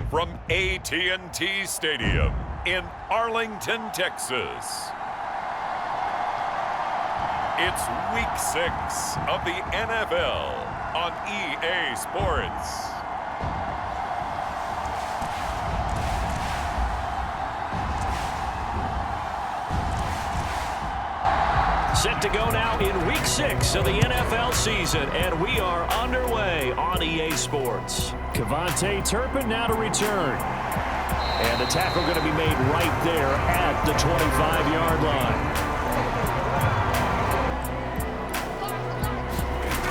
from AT&T Stadium in Arlington, Texas. It's Week 6 of the NFL on EA Sports. Set to go now in Week 6 of the NFL season, and we are underway on EA Sports. KaVontae Turpin now to return. And the tackle going to be made right there at the 25-yard line.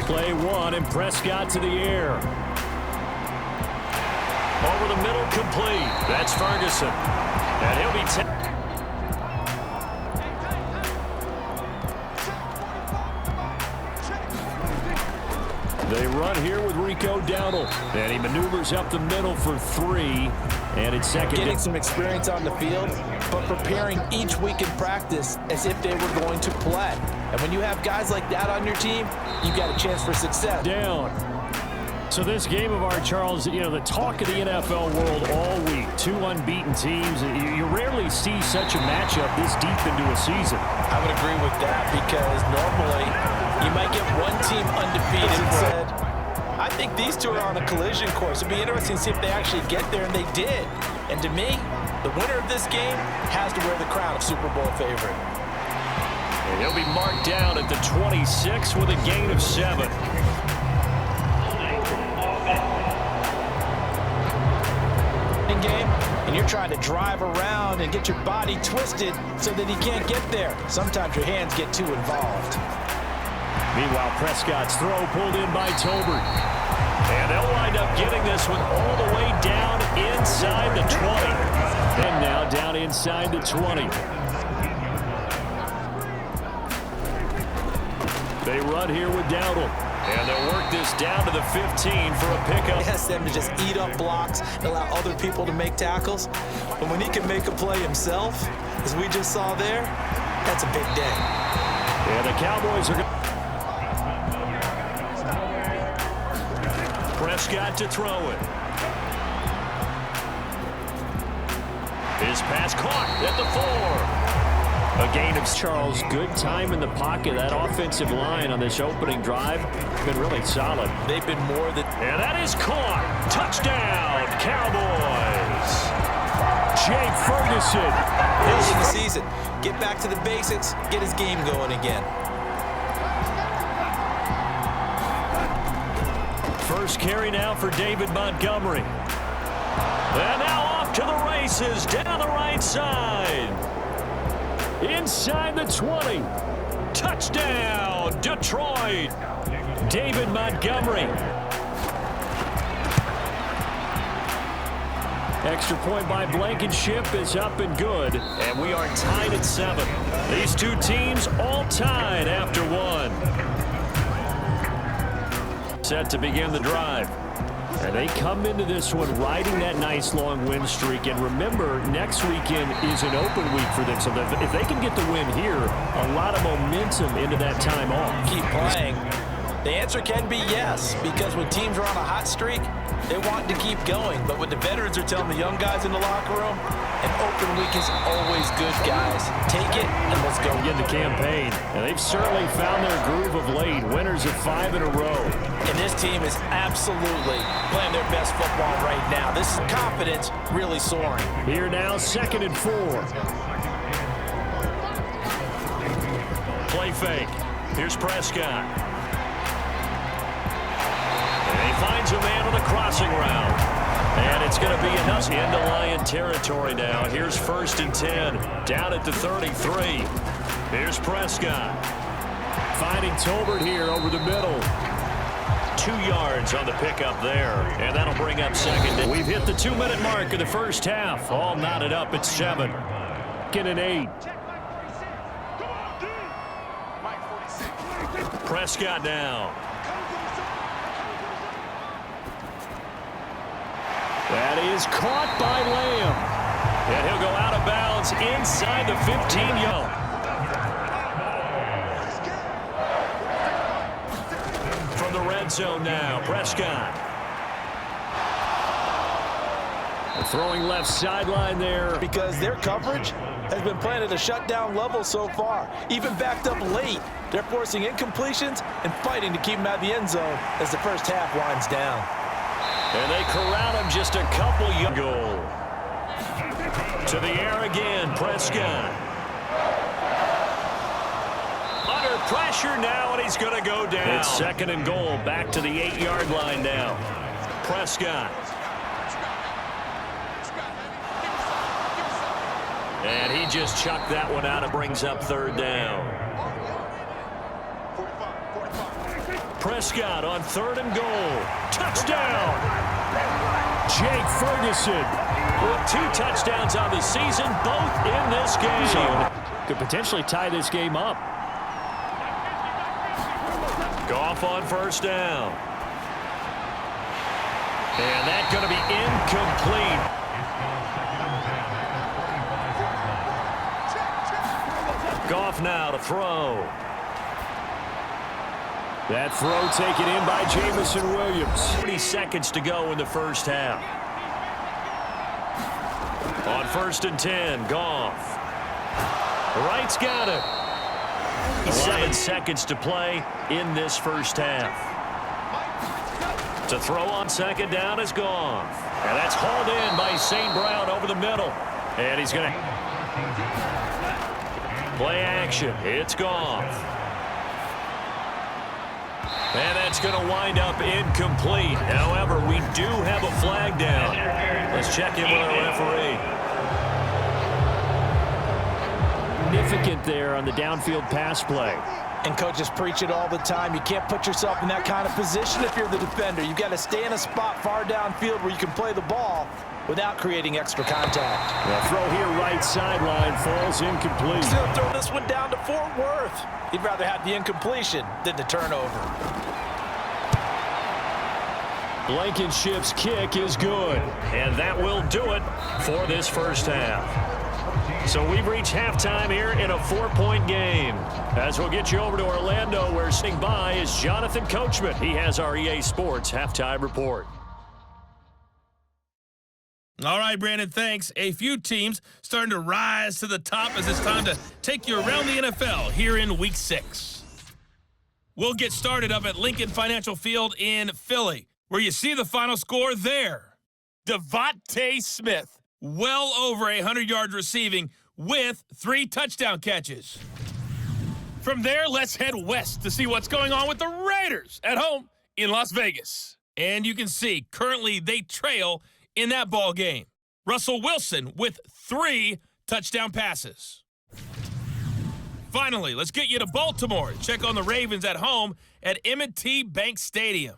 Play one, and Prescott to the air. Over the middle, complete. That's Ferguson. And he'll be They run here with Rico Dowdle. And he maneuvers up the middle for 3. And it's second. Getting some experience on the field, but preparing each week in practice as if they were going to play. And when you have guys like that on your team, you've got a chance for success. Down. So this game of art, Charles, you know, the talk of the NFL world all week. 2 unbeaten teams. You rarely see such a matchup this deep into a season. I would agree with that because normally you might get one team undefeated and said, I think these two are on a collision course. It'd be interesting to see if they actually get there, and they did. And to me, the winner of this game has to wear the crown of Super Bowl favorite. And he'll be marked down at the 26 with a gain of 7. Game, and you're trying to drive around and get your body twisted so that he can't get there. Sometimes your hands get too involved. Meanwhile, Prescott's throw pulled in by Tolbert. And they'll wind up getting this one all the way down inside the 20. And now down inside the 20. They run here with Dowdle. And they'll work this down to the 15 for a pickup. He has them to just eat up blocks and allow other people to make tackles. But when he can make a play himself, as we just saw there, that's a big day. And the Cowboys are Prescott to throw it. His pass caught at the 4. A gain of Charles. Good time in the pocket. That offensive line on this opening drive has been really solid. They've been more than... And that is caught. Touchdown, Cowboys. Jake Ferguson. Early in the season. Get back to the basics. Get his game going again. First carry now for David Montgomery. And now off to the races down the right side. Inside the 20. Touchdown, Detroit. David Montgomery. Extra point by Blankenship is up and good. And we are tied at 7. These two teams all tied after 1. Set to begin the drive. And they come into this one riding that nice long win streak. And remember, next weekend is an open week for them. So if they can get the win here, a lot of momentum into that time off. Keep playing. The answer can be yes, because when teams are on a hot streak, they want to keep going. But what the veterans are telling the young guys in the locker room, an open week is always good, guys. Take it and let's go. Get the campaign. And they've certainly found their groove of late. Winners of 5 in a row. And this team is absolutely playing their best football right now. This is confidence really soaring. Here now, 2nd and 4. Play fake. Here's Prescott. And he finds a man on the crossing route. And it's going to be enough into Lion territory now. Here's 1st and 10. Down at the 33. Here's Prescott. Finding Tolbert here over the middle. 2 yards on the pickup there. And that'll bring up 2nd. We've hit the 2-minute mark of the first half. All knotted up at 7. Get an 8. Prescott now. That is caught by Lamb. And he'll go out of bounds inside the 15-yard. From the red zone now, Prescott. Throwing left sideline there. Because their coverage has been playing at a shutdown level so far. Even backed up late, they're forcing incompletions and fighting to keep them out of the end zone as the first half winds down. And they corral him just a couple yards. Goal. To the air again, Prescott. Under pressure now, and he's going to go down. It's 2nd and goal, back to the 8-yard line now. Prescott. And he just chucked that one out and brings up 3rd down. Prescott on 3rd and goal. Touchdown! Jake Ferguson with 2 touchdowns on the season, both in this game. So could potentially tie this game up. Goff on 1st down. And that's going to be incomplete. Goff now to throw. That throw taken in by Jameson Williams. 40 seconds to go in the first half. On 1st and 10, Goff. Wright's got it. 7 seconds to play in this first half. To throw on 2nd down is Goff. And that's hauled in by St. Brown over the middle. And he's going to play action. It's Goff. And that's going to wind up incomplete. However, we do have a flag down. Let's check in with our referee. Significant there on the downfield pass play. And coaches preach it all the time. You can't put yourself in that kind of position if you're the defender. You've got to stay in a spot far downfield where you can play the ball without creating extra contact. The throw here right sideline falls incomplete. Still throw this one down to Fort Worth. He'd rather have the incompletion than the turnover. Blankenship's kick is good. And that will do it for this first half. So we've reached halftime here in a 4-point game. As we'll get you over to Orlando, where sitting by is Jonathan Coachman. He has our EA Sports halftime report. All right, Brandon, thanks. A few teams starting to rise to the top as it's time to take you around the NFL here in Week 6. We'll get started up at Lincoln Financial Field in Philly, where you see the final score there. Devontae Smith, well over 100 yards receiving with 3 touchdown catches. From there, let's head west to see what's going on with the Raiders at home in Las Vegas. And you can see currently they trail in that ball game. Russell Wilson with 3 touchdown passes. Finally, let's get you to Baltimore and check on the Ravens at home at M&T Bank Stadium.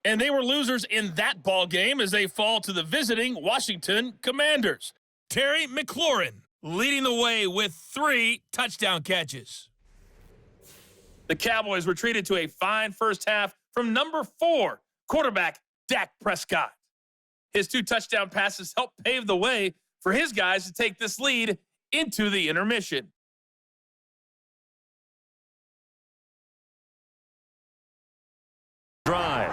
And they were losers in that ball game as they fall to the visiting Washington Commanders. Terry McLaurin leading the way with 3 touchdown catches. The Cowboys were treated to a fine first half from number 4 quarterback Dak Prescott. His 2 touchdown passes helped pave the way for his guys to take this lead into the intermission. Drive.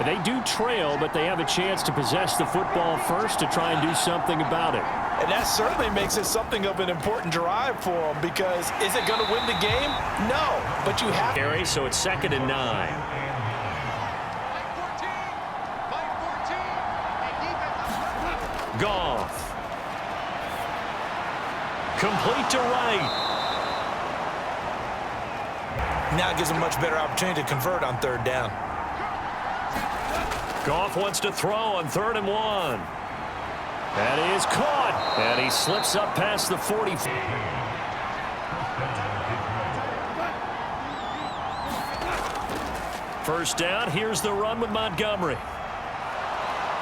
They do trail, but they have a chance to possess the football first to try and do something about it. And that certainly makes it something of an important drive for them, because is it going to win the game? No, but you have to. So it's 2nd and 9. Goff. Complete to Wright. Now it gives them a much better opportunity to convert on 3rd down. Goff wants to throw on 3rd and 1. And he is caught. And he slips up past the 40. First down, here's the run with Montgomery.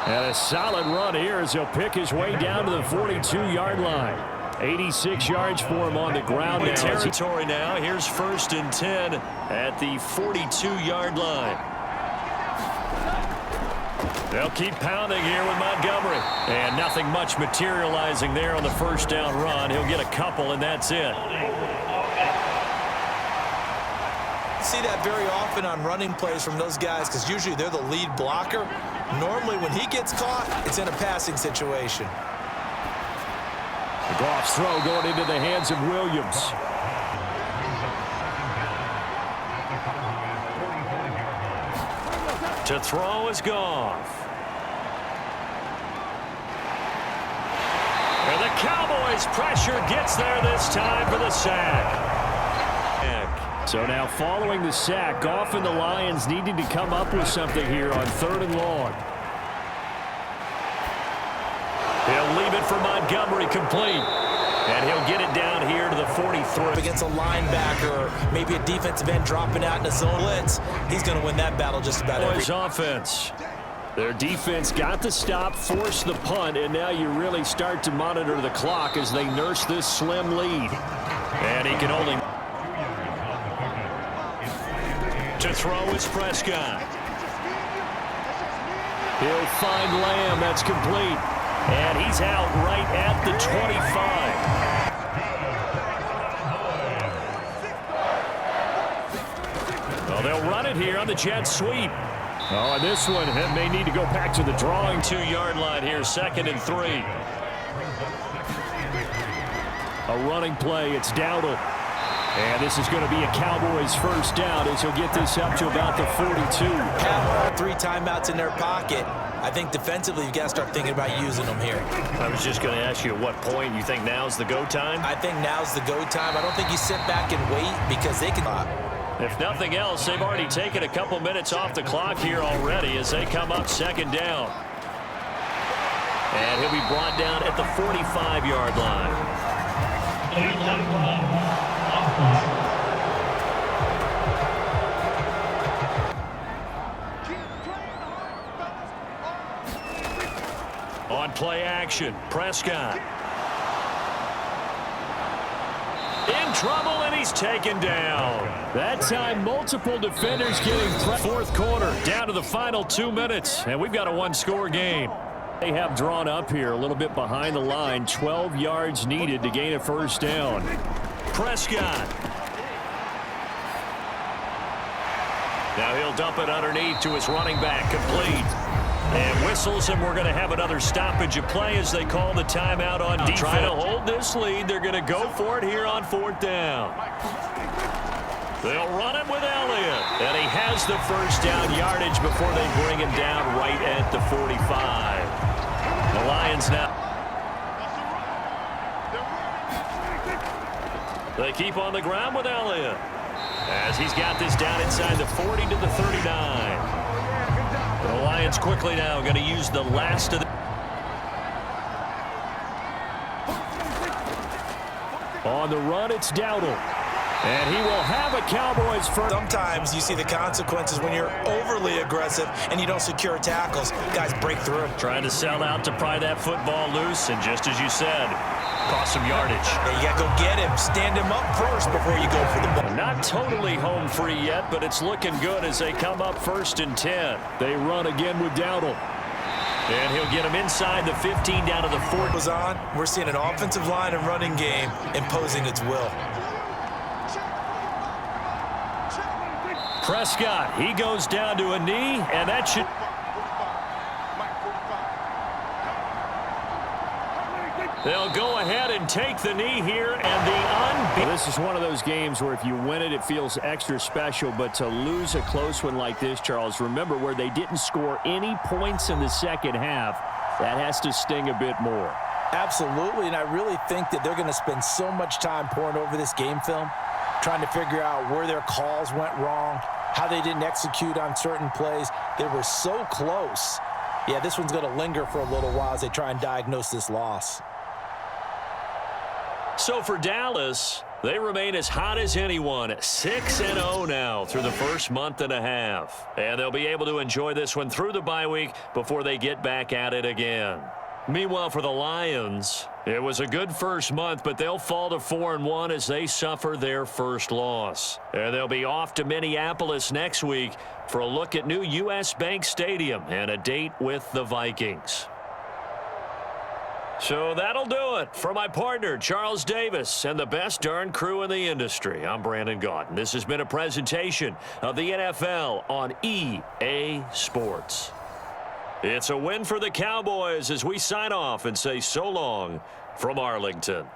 And a solid run here as he'll pick his way down to the 42-yard line. 86 yards for him on the ground now. Territory now. Here's 1st and 10 at the 42-yard line. They'll keep pounding here with Montgomery. And nothing much materializing there on the first down run. He'll get a couple, and that's it. see that very often on running plays from those guys because usually they're the lead blocker. Normally when he gets caught, it's in a passing situation. The Goff's throw going into the hands of Williams. To throw is Goff. And the Cowboys' pressure gets there this time for the sack. So now following the sack, Goff and the Lions needing to come up with something here on 3rd and long. He'll leave it for Montgomery complete. And he'll get it down here to the 43. Against a linebacker or maybe a defensive end dropping out in a zone blitz, he's going to win that battle just about every time. Offense. Their defense got the stop, forced the punt, and now you really start to monitor the clock as they nurse this slim lead. And he can only... To throw is Prescott. He'll find Lamb. That's complete. And he's out right at the 25. Well, they'll run it here on the jet sweep. Oh, and this one may need to go back to the drawing 2-yard line here, 2nd and 3. A running play. It's Dowdle. And this is going to be a Cowboys first down as he'll get this up to about the 42. Have 3 timeouts in their pocket. I think defensively you've got to start thinking about using them here. I was just going to ask you at what point you think now's the go time? I think now's the go time. I don't think you sit back and wait because they can... If nothing else, they've already taken a couple minutes off the clock here already as they come up 2nd down. And he'll be brought down at the 45-yard line. On play action, Prescott. In trouble, and he's taken down. That time, multiple defenders getting 4th quarter, down to the final 2 minutes, and we've got a 1-score game. They have drawn up here a little bit behind the line, 12 yards needed to gain a first down. Prescott. Now he'll dump it underneath to his running back, complete. And whistles, and we're going to have another stoppage of play as they call the timeout on defense. Trying to hold this lead. They're going to go for it here on 4th down. They'll run it with Elliott. And he has the first down yardage before they bring him down right at the 45. The Lions now. They keep on the ground with Elliott as he's got this down inside the 40 to the 39. The Lions quickly now going to use the last of the... On the run, it's Dowdle. And he will have a Cowboys first. Sometimes you see the consequences when you're overly aggressive and you don't secure tackles. Guys break through. Trying to sell out to pry that football loose, and just as you said, cost some yardage. Yeah, you got to go get him. Stand him up first before you go for the ball. Not totally home free yet, but it's looking good as they come up 1st and 10. They run again with Dowdle. And he'll get him inside the 15 down to the 4. Was on. We're seeing an offensive line and running game imposing its will. Prescott, he goes down to a knee, and that should... They'll go ahead and take the knee here, and the This is one of those games where if you win it, it feels extra special, but to lose a close one like this, Charles, remember where they didn't score any points in the second half, that has to sting a bit more. Absolutely, and I really think that they're going to spend so much time pouring over this game film, trying to figure out where their calls went wrong, how they didn't execute on certain plays. They were so close. Yeah, this one's going to linger for a little while as they try and diagnose this loss. So for Dallas, they remain as hot as anyone, 6-0 now through the first month and a half. And they'll be able to enjoy this one through the bye week before they get back at it again. Meanwhile, for the Lions, it was a good first month, but they'll fall to 4-1 as they suffer their first loss. And they'll be off to Minneapolis next week for a look at new U.S. Bank Stadium and a date with the Vikings. So that'll do it. For my partner, Charles Davis, and the best darn crew in the industry, I'm Brandon Gaudin. This has been a presentation of the NFL on EA Sports. It's a win for the Cowboys as we sign off and say so long from Arlington.